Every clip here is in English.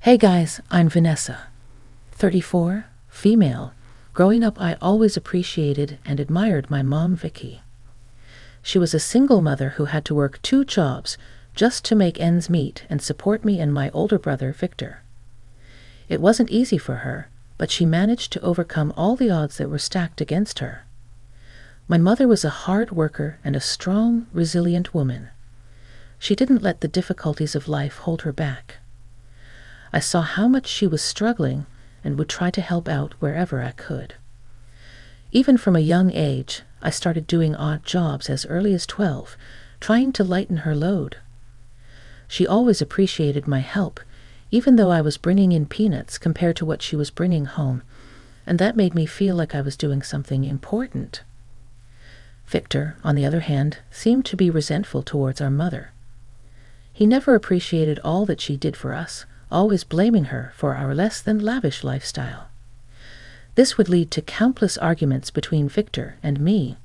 Hey guys, I'm Vanessa. 34, female. Growing up, I always appreciated and admired my mom, Vicky. She was a single mother who had to work 2 jobs just to make ends meet and support me and my older brother, Victor. It wasn't easy for her, but she managed to overcome all the odds that were stacked against her. My mother was a hard worker and a strong, resilient woman. She didn't let the difficulties of life hold her back. I saw how much she was struggling and would try to help out wherever I could. Even from a young age, I started doing odd jobs as early as 12, trying to lighten her load. She always appreciated my help, even though I was bringing in peanuts compared to what she was bringing home, and that made me feel like I was doing something important. Victor, on the other hand, seemed to be resentful towards our mother. He never appreciated all that she did for us, always blaming her for our less than lavish lifestyle. This would lead to countless arguments between Victor and me.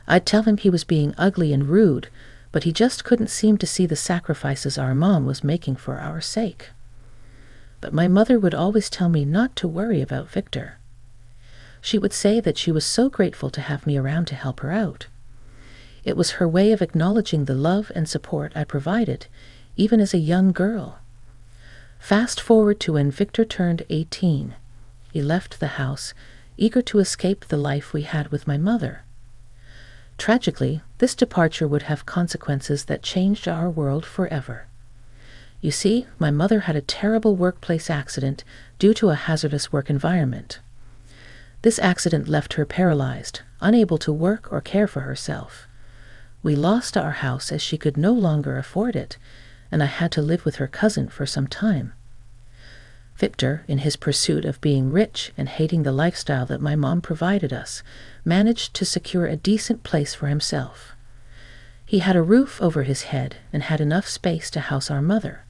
I'd tell him he was being ugly and rude, but he just couldn't seem to see the sacrifices our mom was making for our sake. But my mother would always tell me not to worry about Victor. She would say that she was so grateful to have me around to help her out. It was her way of acknowledging the love and support I provided, even as a young girl. Fast forward to when Victor turned 18. He left the house, eager to escape the life we had with my mother. Tragically, this departure would have consequences that changed our world forever. You see, my mother had a terrible workplace accident due to a hazardous work environment. This accident left her paralyzed, unable to work or care for herself. We lost our house as she could no longer afford it, and I had to live with her cousin for some time. Victor, in his pursuit of being rich and hating the lifestyle that my mom provided us, managed to secure a decent place for himself. He had a roof over his head and had enough space to house our mother.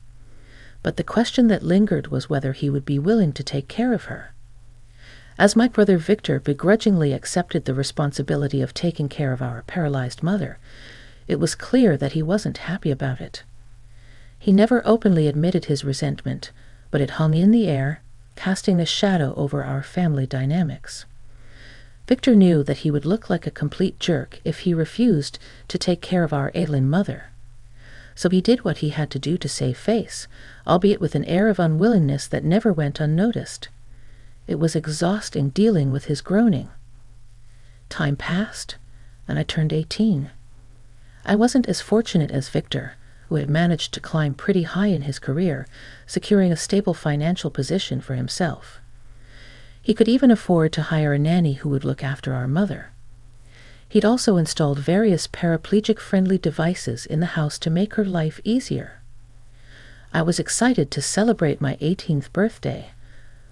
But the question that lingered was whether he would be willing to take care of her. As my brother Victor begrudgingly accepted the responsibility of taking care of our paralyzed mother, it was clear that he wasn't happy about it. He never openly admitted his resentment, but it hung in the air, casting a shadow over our family dynamics. Victor knew that he would look like a complete jerk if he refused to take care of our ailing mother. So he did what he had to do to save face, albeit with an air of unwillingness that never went unnoticed. It was exhausting dealing with his groaning. Time passed, and I turned 18. I wasn't as fortunate as Victor, who had managed to climb pretty high in his career, securing a stable financial position for himself. He could even afford to hire a nanny who would look after our mother. He'd also installed various paraplegic-friendly devices in the house to make her life easier. I was excited to celebrate my 18th birthday,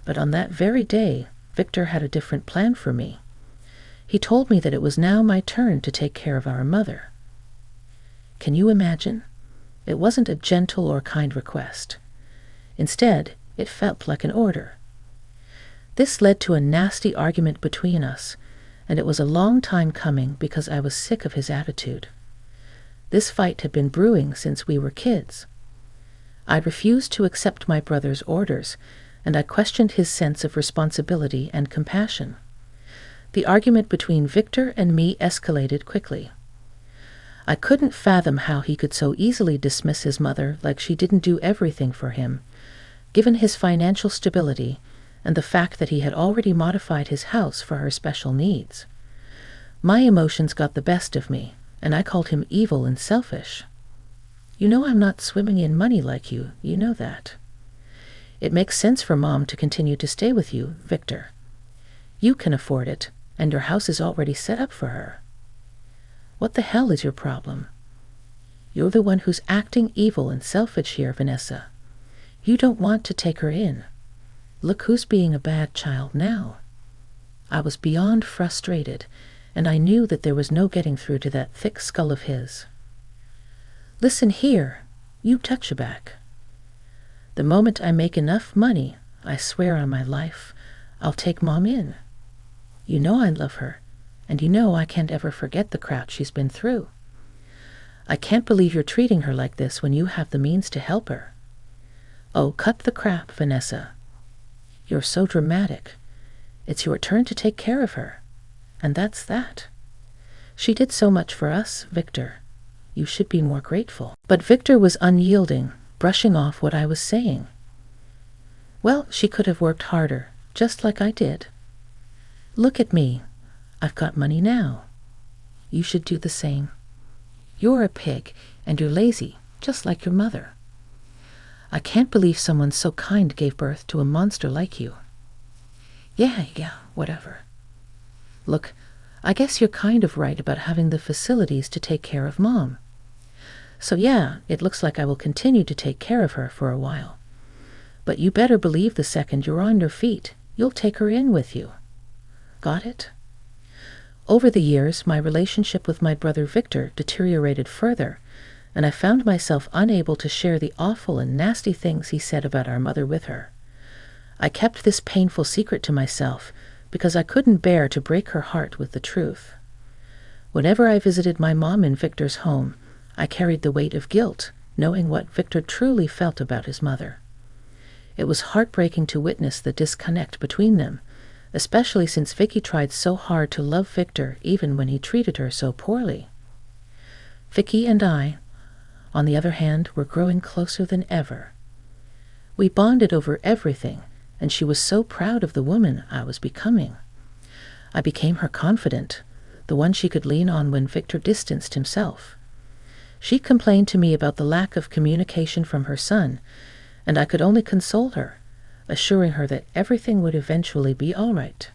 but on that very day, Victor had a different plan for me. He told me that it was now my turn to take care of our mother. Can you imagine? It wasn't a gentle or kind request. Instead, it felt like an order. This led to a nasty argument between us, and it was a long time coming because I was sick of his attitude. This fight had been brewing since we were kids. I refused to accept my brother's orders, and I questioned his sense of responsibility and compassion. The argument between Victor and me escalated quickly. I couldn't fathom how he could so easily dismiss his mother like she didn't do everything for him, given his financial stability and the fact that he had already modified his house for her special needs. My emotions got the best of me, and I called him evil and selfish. You know I'm not swimming in money like you, you know that. It makes sense for Mom to continue to stay with you, Victor. You can afford it, and your house is already set up for her. What the hell is your problem? You're the one who's acting evil and selfish here, Vanessa. You don't want to take her in. Look who's being a bad child now. I was beyond frustrated, and I knew that there was no getting through to that thick skull of his. Listen here, you touch-a-back. The moment I make enough money, I swear on my life, I'll take Mom in. You know I love her, and you know I can't ever forget the crap she's been through. I can't believe you're treating her like this when you have the means to help her. Oh, cut the crap, Vanessa. You're so dramatic. It's your turn to take care of her. And that's that. She did so much for us, Victor. You should be more grateful. But Victor was unyielding, brushing off what I was saying. Well, she could have worked harder, just like I did. Look at me. I've got money now. You should do the same. You're a pig, and you're lazy, just like your mother. I can't believe someone so kind gave birth to a monster like you. Yeah, whatever. Look, I guess you're kind of right about having the facilities to take care of Mom. So yeah, it looks like I will continue to take care of her for a while. But you better believe the second you're on your feet, you'll take her in with you. Got it? Over the years, my relationship with my brother Victor deteriorated further, and I found myself unable to share the awful and nasty things he said about our mother with her. I kept this painful secret to myself because I couldn't bear to break her heart with the truth. Whenever I visited my mom in Victor's home, I carried the weight of guilt, knowing what Victor truly felt about his mother. It was heartbreaking to witness the disconnect between them, especially since Vicky tried so hard to love Victor even when he treated her so poorly. Vicky and I, on the other hand, were growing closer than ever. We bonded over everything, and she was so proud of the woman I was becoming. I became her confidant, the one she could lean on when Victor distanced himself. She complained to me about the lack of communication from her son, and I could only console her, assuring her that everything would eventually be all right.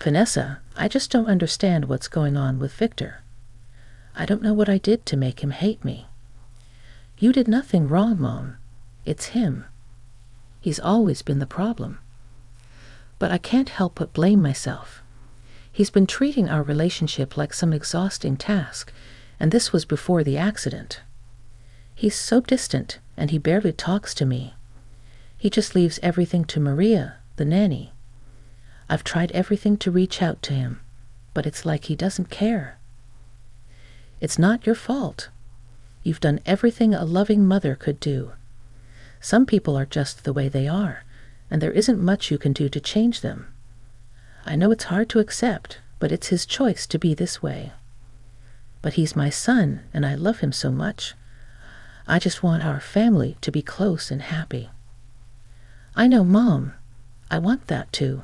Vanessa, I just don't understand what's going on with Victor. I don't know what I did to make him hate me. You did nothing wrong, Mom. It's him. He's always been the problem. But I can't help but blame myself. He's been treating our relationship like some exhausting task, and this was before the accident. He's so distant, and he barely talks to me. He just leaves everything to Maria, the nanny. I've tried everything to reach out to him, but it's like he doesn't care. It's not your fault. You've done everything a loving mother could do. Some people are just the way they are, and there isn't much you can do to change them. I know it's hard to accept, but it's his choice to be this way. But he's my son, and I love him so much. I just want our family to be close and happy. I know, Mom. I want that too.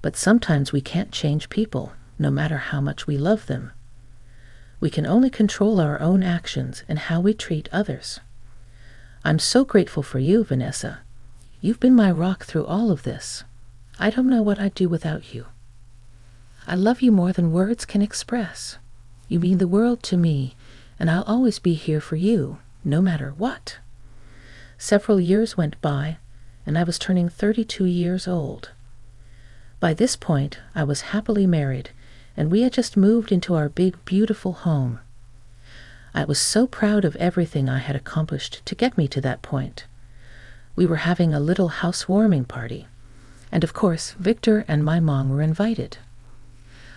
But sometimes we can't change people, no matter how much we love them. We can only control our own actions and how we treat others. I'm so grateful for you, Vanessa. You've been my rock through all of this. I don't know what I'd do without you. I love you more than words can express. You mean the world to me, and I'll always be here for you, no matter what. Several years went by, and I was turning 32 years old. By this point, I was happily married, and we had just moved into our big, beautiful home. I was so proud of everything I had accomplished to get me to that point. We were having a little housewarming party, and of course, Victor and my mom were invited.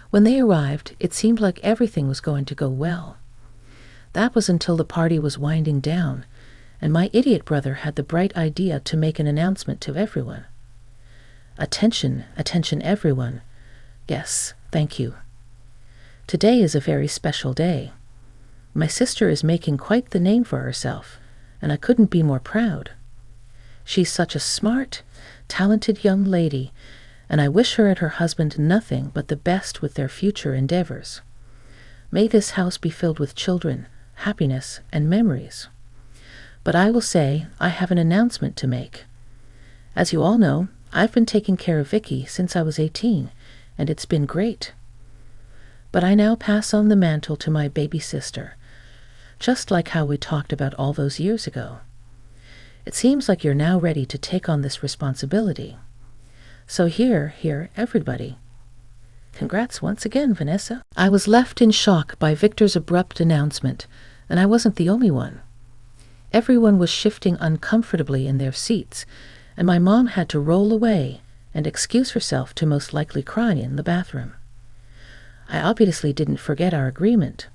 When they arrived, it seemed like everything was going to go well. That was until the party was winding down, and my idiot brother had the bright idea to make an announcement to everyone. Attention, attention everyone. Yes, thank you. Today is a very special day. My sister is making quite the name for herself, and I couldn't be more proud. She's such a smart, talented young lady, and I wish her and her husband nothing but the best with their future endeavors. May this house be filled with children, happiness, and memories. But I will say I have an announcement to make. As you all know, I've been taking care of Vicky since I was 18, and it's been great. But I now pass on the mantle to my baby sister, just like how we talked about all those years ago. It seems like you're now ready to take on this responsibility. So here, everybody. Congrats once again, Vanessa. I was left in shock by Victor's abrupt announcement, and I wasn't the only one. Everyone was shifting uncomfortably in their seats, and my mom had to roll away and excuse herself to most likely cry in the bathroom. I obviously didn't forget our agreement.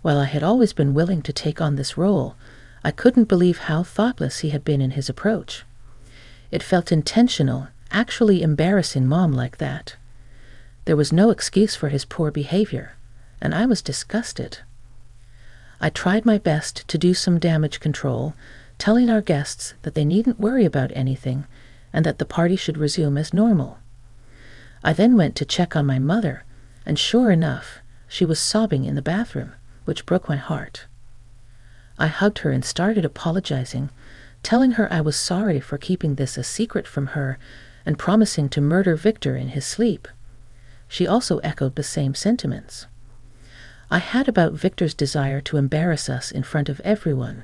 While I had always been willing to take on this role, I couldn't believe how thoughtless he had been in his approach. It felt intentional, actually embarrassing Mom like that. There was no excuse for his poor behavior, and I was disgusted. I tried my best to do some damage control, telling our guests that they needn't worry about anything and that the party should resume as normal. I then went to check on my mother, and sure enough, she was sobbing in the bathroom, which broke my heart. I hugged her and started apologizing, telling her I was sorry for keeping this a secret from her and promising to murder Victor in his sleep. She also echoed the same sentiments. I had about Victor's desire to embarrass us in front of everyone.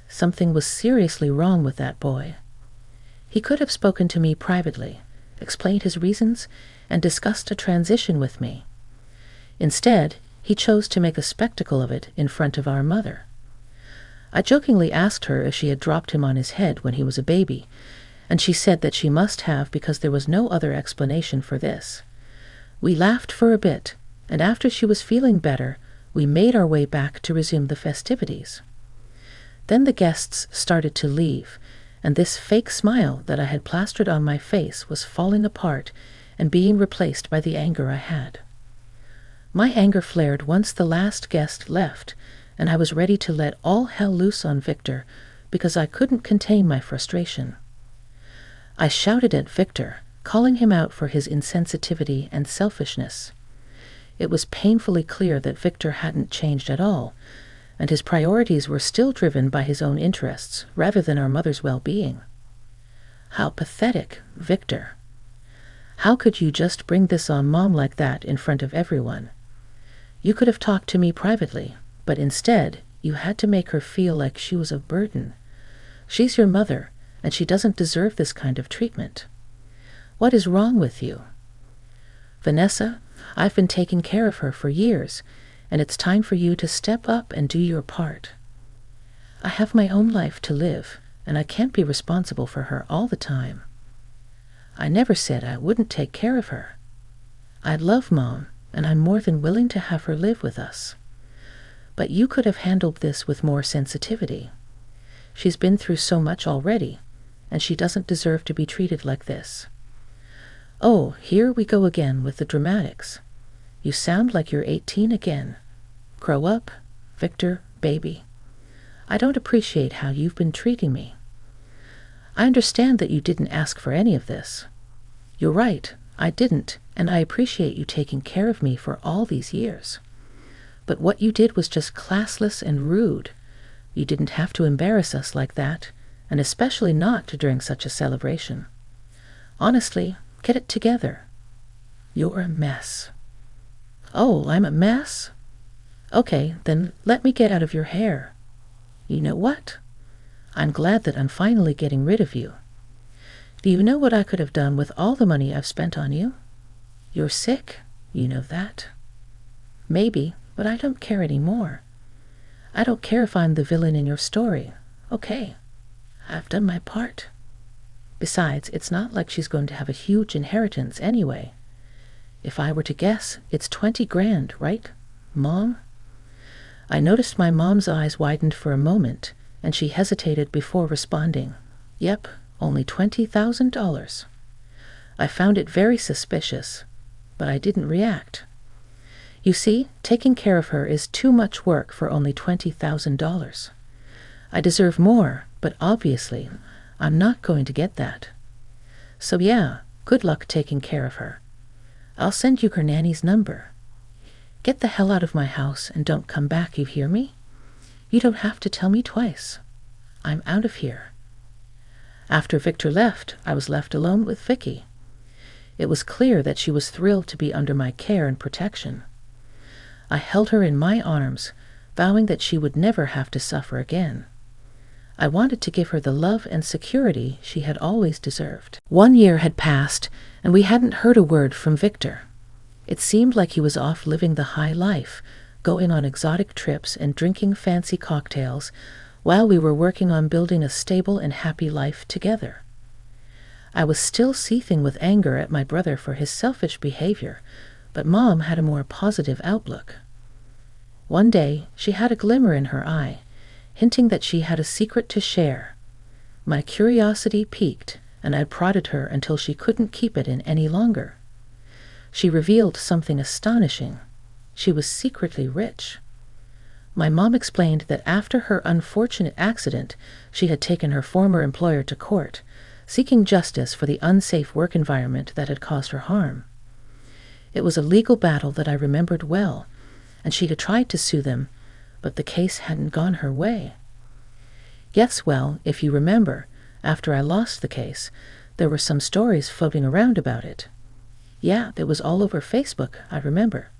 Something was seriously wrong with that boy. He could have spoken to me privately, explained his reasons, and discussed a transition with me. Instead, he chose to make a spectacle of it in front of our mother. I jokingly asked her if she had dropped him on his head when he was a baby, and she said that she must have because there was no other explanation for this. We laughed for a bit, and after she was feeling better, we made our way back to resume the festivities. Then the guests started to leave, and this fake smile that I had plastered on my face was falling apart and being replaced by the anger I had. My anger flared once the last guest left, and I was ready to let all hell loose on Victor because I couldn't contain my frustration. I shouted at Victor, calling him out for his insensitivity and selfishness. It was painfully clear that Victor hadn't changed at all, and his priorities were still driven by his own interests rather than our mother's well-being. How pathetic, Victor. How could you just bring this on Mom like that in front of everyone? You could have talked to me privately, but instead you had to make her feel like she was a burden. She's your mother, and she doesn't deserve this kind of treatment. What is wrong with you? Vanessa, I've been taking care of her for years, and it's time for you to step up and do your part. I have my own life to live, and I can't be responsible for her all the time. I never said I wouldn't take care of her. I love Mom, and I'm more than willing to have her live with us. But you could have handled this with more sensitivity. She's been through so much already, and she doesn't deserve to be treated like this. Oh, here we go again with the dramatics. You sound like you're 18 again. Grow up, Victor, baby. I don't appreciate how you've been treating me. I understand that you didn't ask for any of this. You're right, I didn't, and I appreciate you taking care of me for all these years. But what you did was just classless and rude. You didn't have to embarrass us like that, and especially not during such a celebration. Honestly, get it together. You're a mess. Oh, I'm a mess? Okay, then let me get out of your hair. You know what? I'm glad that I'm finally getting rid of you. Do you know what I could have done with all the money I've spent on you? You're sick, you know that. Maybe, but I don't care anymore. I don't care if I'm the villain in your story. Okay, I've done my part. Besides, it's not like she's going to have a huge inheritance anyway. If I were to guess, it's 20 grand, right, Mom? I noticed my mom's eyes widened for a moment, and she hesitated before responding. Yep, only $20,000. I found it very suspicious, but I didn't react. You see, taking care of her is too much work for only $20,000. I deserve more, but obviously, I'm not going to get that. So yeah, good luck taking care of her. I'll send you her nanny's number. Get the hell out of my house and don't come back, you hear me? You don't have to tell me twice. I'm out of here. After Victor left, I was left alone with Vicky. It was clear that she was thrilled to be under my care and protection. I held her in my arms, vowing that she would never have to suffer again. I wanted to give her the love and security she had always deserved. 1 year had passed, and we hadn't heard a word from Victor. It seemed like he was off living the high life, going on exotic trips and drinking fancy cocktails, while we were working on building a stable and happy life together. I was still seething with anger at my brother for his selfish behavior, but Mom had a more positive outlook. One day, she had a glimmer in her eye, hinting that she had a secret to share. My curiosity piqued, and I prodded her until she couldn't keep it in any longer. She revealed something astonishing. She was secretly rich. My mom explained that after her unfortunate accident, she had taken her former employer to court, seeking justice for the unsafe work environment that had caused her harm. It was a legal battle that I remembered well, and she had tried to sue them, but the case hadn't gone her way. Yes, well, if you remember, after I lost the case, there were some stories floating around about it. Yeah, it was all over Facebook, I remember.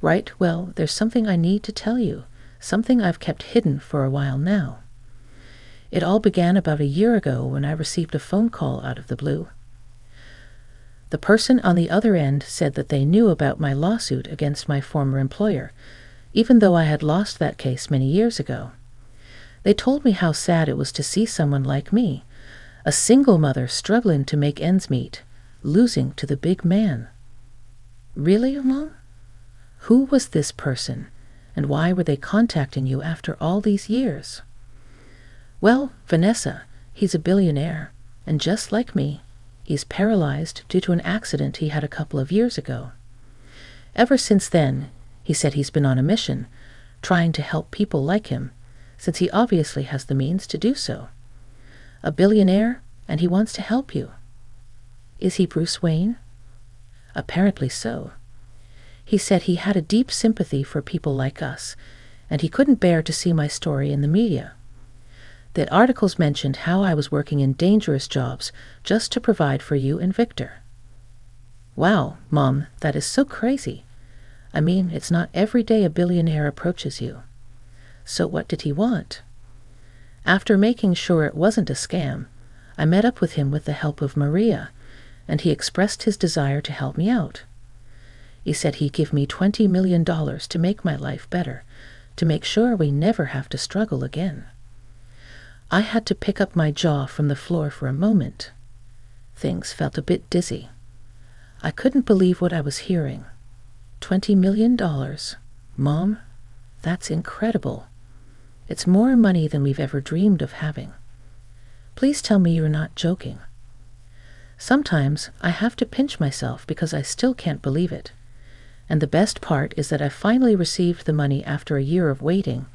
Right, well, there's something I need to tell you, something I've kept hidden for a while now. It all began about a year ago when I received a phone call out of the blue. The person on the other end said that they knew about my lawsuit against my former employer, even though I had lost that case many years ago. They told me how sad it was to see someone like me, a single mother struggling to make ends meet, losing to the big man. Really, Mom? Who was this person, and why were they contacting you after all these years? Well, Vanessa, he's a billionaire, and just like me, he's paralyzed due to an accident he had a couple of years ago. Ever since then, he said he's been on a mission, trying to help people like him, since he obviously has the means to do so. A billionaire, and he wants to help you. Is he Bruce Wayne? Apparently so. He said he had a deep sympathy for people like us, and he couldn't bear to see my story in the media. That articles mentioned how I was working in dangerous jobs just to provide for you and Victor. Wow, Mom, that is so crazy. I mean, it's not every day a billionaire approaches you. So what did he want? After making sure it wasn't a scam, I met up with him with the help of Maria, and he expressed his desire to help me out. He said he'd give me $20 million to make my life better, to make sure we never have to struggle again. I had to pick up my jaw from the floor for a moment. Things felt a bit dizzy. I couldn't believe what I was hearing. $20 million? Mom, that's incredible. It's more money than we've ever dreamed of having. Please tell me you're not joking. Sometimes I have to pinch myself because I still can't believe it. And the best part is that I finally received the money after a year of waiting,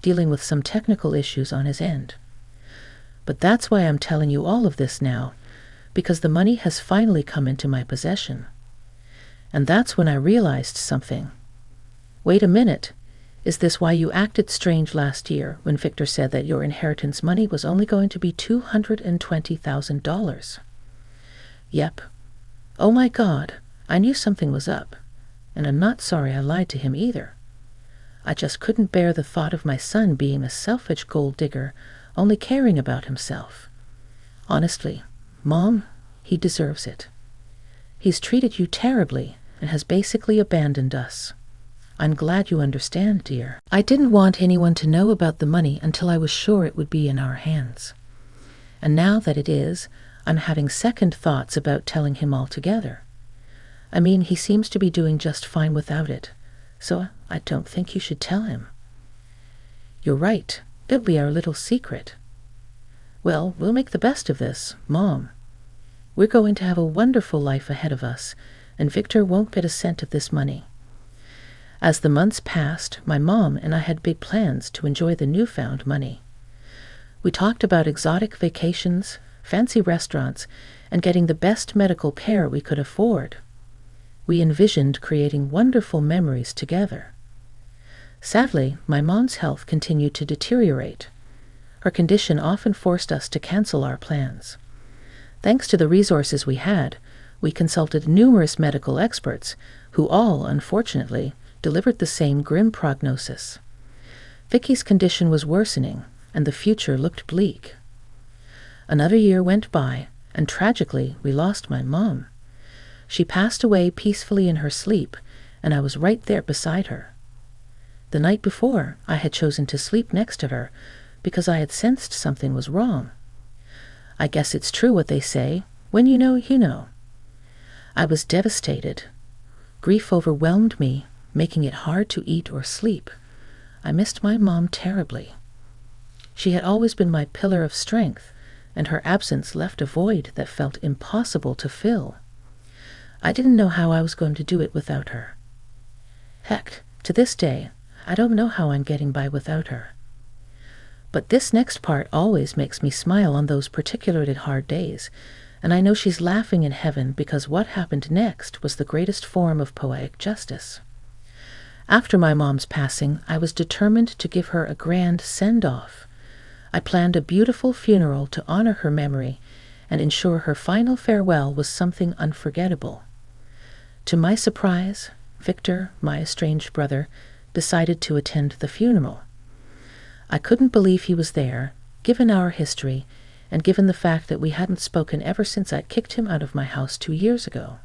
dealing with some technical issues on his end. But that's why I'm telling you all of this now, because the money has finally come into my possession. And that's when I realized something. Wait a minute. Is this why you acted strange last year when Victor said that your inheritance money was only going to be $220,000? Yep. Oh my God, I knew something was up, and I'm not sorry I lied to him either. I just couldn't bear the thought of my son being a selfish gold digger, only caring about himself. Honestly, Mom, he deserves it. He's treated you terribly and has basically abandoned us. I'm glad you understand, dear. I didn't want anyone to know about the money until I was sure it would be in our hands. And now that it is, I'm having second thoughts about telling him altogether. I mean, he seems to be doing just fine without it, so I don't think you should tell him. You're right. It'll be our little secret. Well, we'll make the best of this, Mom. We're going to have a wonderful life ahead of us, and Victor won't get a cent of this money. As the months passed, my mom and I had big plans to enjoy the newfound money. We talked about exotic vacations, fancy restaurants, and getting the best medical care we could afford. We envisioned creating wonderful memories together. Sadly, my mom's health continued to deteriorate. Her condition often forced us to cancel our plans. Thanks to the resources we had, we consulted numerous medical experts who all, unfortunately, delivered the same grim prognosis. Vicky's condition was worsening, and the future looked bleak. Another year went by, and tragically, we lost my mom. She passed away peacefully in her sleep, and I was right there beside her. The night before, I had chosen to sleep next to her because I had sensed something was wrong. I guess it's true what they say, when you know, you know. I was devastated. Grief overwhelmed me, making it hard to eat or sleep. I missed my mom terribly. She had always been my pillar of strength, and her absence left a void that felt impossible to fill. I didn't know how I was going to do it without her. Heck, to this day, I don't know how I'm getting by without her. But this next part always makes me smile on those particularly hard days, and I know she's laughing in heaven because what happened next was the greatest form of poetic justice. After my mom's passing, I was determined to give her a grand send-off. I planned a beautiful funeral to honor her memory and ensure her final farewell was something unforgettable. To my surprise, Victor, my estranged brother, decided to attend the funeral. I couldn't believe he was there, given our history, and given the fact that we hadn't spoken ever since I kicked him out of my house 2 years ago.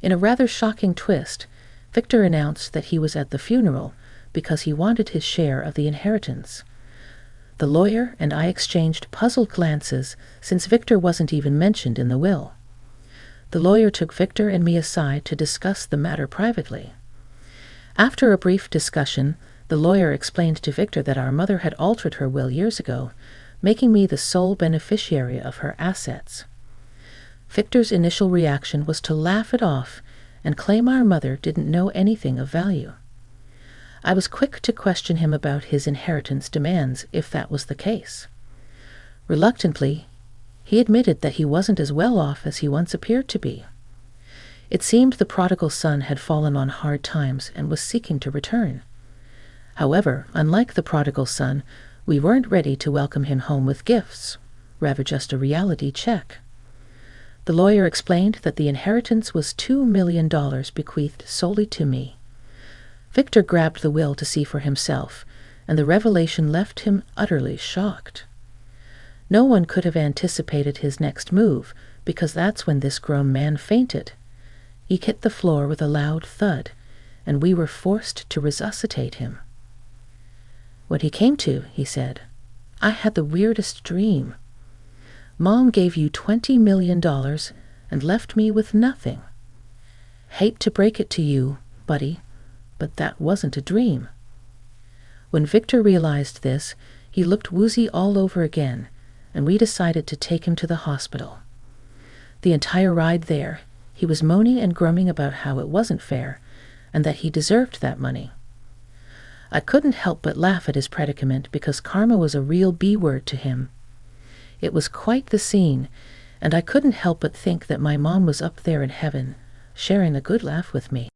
In a rather shocking twist, Victor announced that he was at the funeral because he wanted his share of the inheritance. The lawyer and I exchanged puzzled glances since Victor wasn't even mentioned in the will. The lawyer took Victor and me aside to discuss the matter privately. After a brief discussion, the lawyer explained to Victor that our mother had altered her will years ago, making me the sole beneficiary of her assets. Victor's initial reaction was to laugh it off and claim our mother didn't know anything of value. I was quick to question him about his inheritance demands if that was the case. Reluctantly, he admitted that he wasn't as well off as he once appeared to be. It seemed the prodigal son had fallen on hard times and was seeking to return. However, unlike the prodigal son, we weren't ready to welcome him home with gifts, rather just a reality check. The lawyer explained that the inheritance was $2 million bequeathed solely to me. Victor grabbed the will to see for himself, and the revelation left him utterly shocked. No one could have anticipated his next move, because that's when this grown man fainted. He hit the floor with a loud thud, and we were forced to resuscitate him. When he came to, he said, "I had the weirdest dream. Mom gave you $20 million and left me with nothing. Hate to break it to you, buddy, but that wasn't a dream." When Victor realized this, he looked woozy all over again, and we decided to take him to the hospital. The entire ride there, he was moaning and grumbling about how it wasn't fair, and that he deserved that money. I couldn't help but laugh at his predicament because karma was a real B-word to him. It was quite the scene, and I couldn't help but think that my mom was up there in heaven, sharing a good laugh with me.